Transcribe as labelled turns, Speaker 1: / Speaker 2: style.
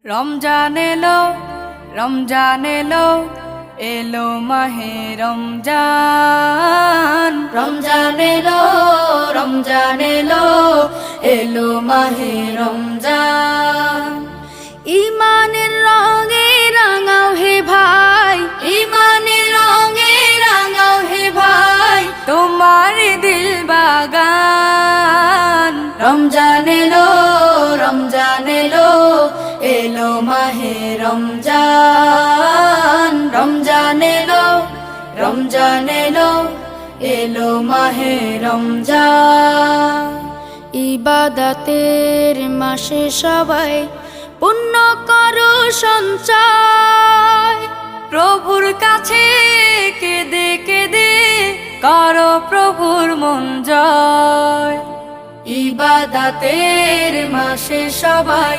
Speaker 1: রমজান এলো, রমজান এলো, এলো মাহে রমজান। রমজান এলো, রমজান এলো, এলো মাহে রমজান। ইমানের রঙে রাঙাও হে ভাই, ইমানের রঙে রাঙাও হে ভাই, তোমার দিল বাগান। রমজান এলো, রমজান এলো, এলো মাহে রমজান। রমজান এলো, রমজান এলো, এলো মাহে রমজান। ইবাদতের মাসে সবাই পুণ্য করো সঞ্চয়, প্রভুর কাছে কেঁদে কেঁদে করো প্রভুর মন জয়। ইবাদতের মাসে সবাই